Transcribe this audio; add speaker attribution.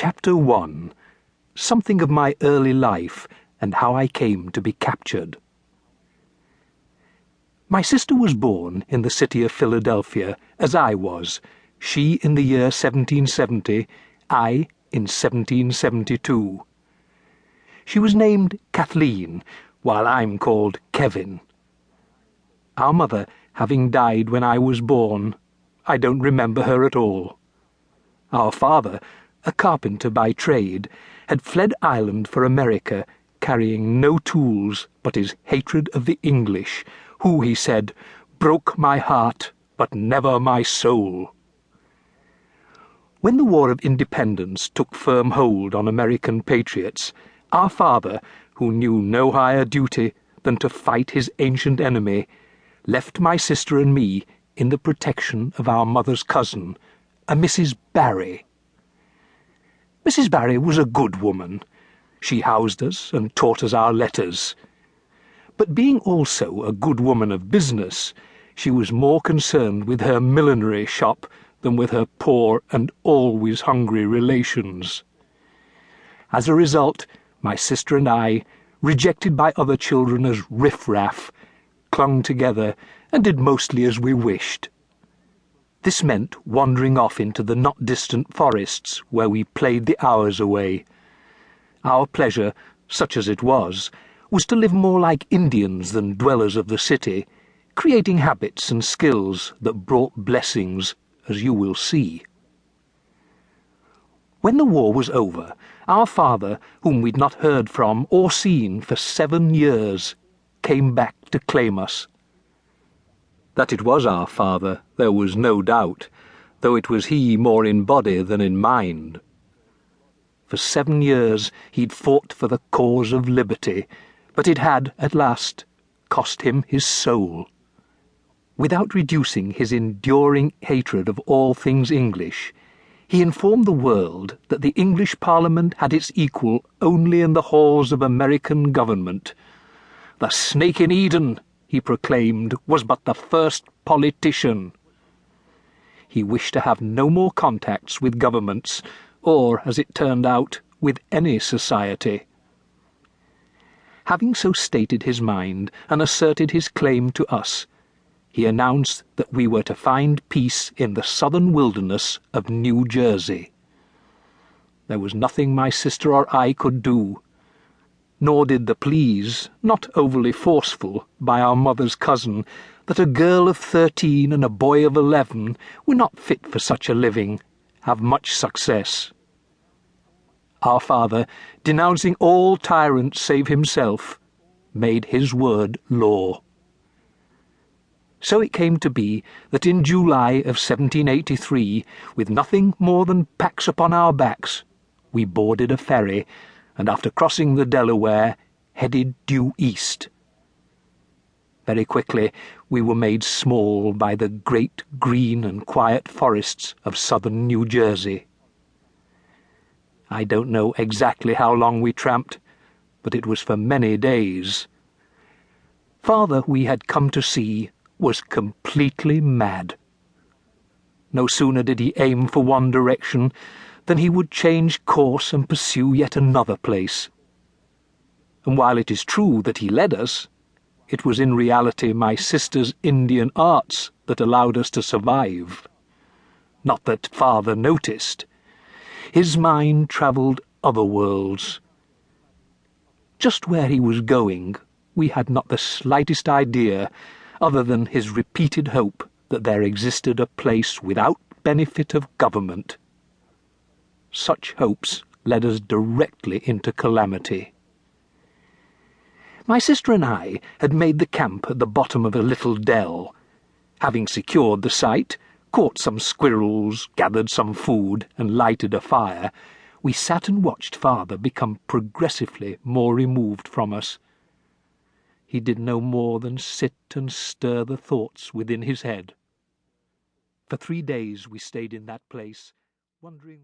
Speaker 1: Chapter 1. Something of my early life and how I came to be captured. My sister was born in the city of Philadelphia, as I was, she in the year 1770, I in 1772. She was named Kathleen, while I'm called Kevin. Our mother having died when I was born, I don't remember her at all. Our father, a carpenter by trade, had fled Ireland for America, carrying no tools but his hatred of the English, who, he said, broke my heart, but never my soul. When the War of Independence took firm hold on American patriots, our father, who knew no higher duty than to fight his ancient enemy, left my sister and me in the protection of our mother's cousin, a Mrs. Barry. Mrs. Barry was a good woman. She housed us and taught us our letters. But being also a good woman of business, she was more concerned with her millinery shop than with her poor and always hungry relations. As a result, my sister and I, rejected by other children as riff-raff, clung together and did mostly as we wished. This meant wandering off into the not-distant forests where we played the hours away. Our pleasure, such as it was to live more like Indians than dwellers of the city, creating habits and skills that brought blessings, as you will see. When the war was over, our father, whom we'd not heard from or seen for 7 years, came back to claim us. That it was our father there was no doubt, though it was he more in body than in mind. For 7 years he'd fought for the cause of liberty, but it had, at last, cost him his soul. Without reducing his enduring hatred of all things English, he informed the world that the English Parliament had its equal only in the halls of American government. The snake in Eden, he proclaimed, was but the first politician. He wished to have no more contacts with governments, or, as it turned out, with any society. Having so stated his mind and asserted his claim to us, he announced that we were to find peace in the southern wilderness of New Jersey. There was nothing my sister or I could do, nor did the pleas, not overly forceful, by our mother's cousin, that a girl of 13 and a boy of 11 were not fit for such a living, have much success. Our father, denouncing all tyrants save himself, made his word law. So it came to be that in July of 1783, with nothing more than packs upon our backs, we boarded a ferry, and after crossing the Delaware, headed due east. Very quickly we were made small by the great green and quiet forests of southern New Jersey. I don't know exactly how long we tramped, but it was for many days. Father, we had come to see, was completely mad. No sooner did he aim for one direction than he would change course and pursue yet another place. And while it is true that he led us, it was in reality my sister's Indian arts that allowed us to survive. Not that Father noticed. His mind travelled other worlds. Just where he was going, we had not the slightest idea, other than his repeated hope that there existed a place without benefit of government. Such hopes led us directly into calamity. My sister and I had made the camp at the bottom of a little dell. Having secured the site, caught some squirrels, gathered some food, and lighted a fire, we sat and watched Father become progressively more removed from us. He did no more than sit and stir the thoughts within his head. For 3 days we stayed in that place, wondering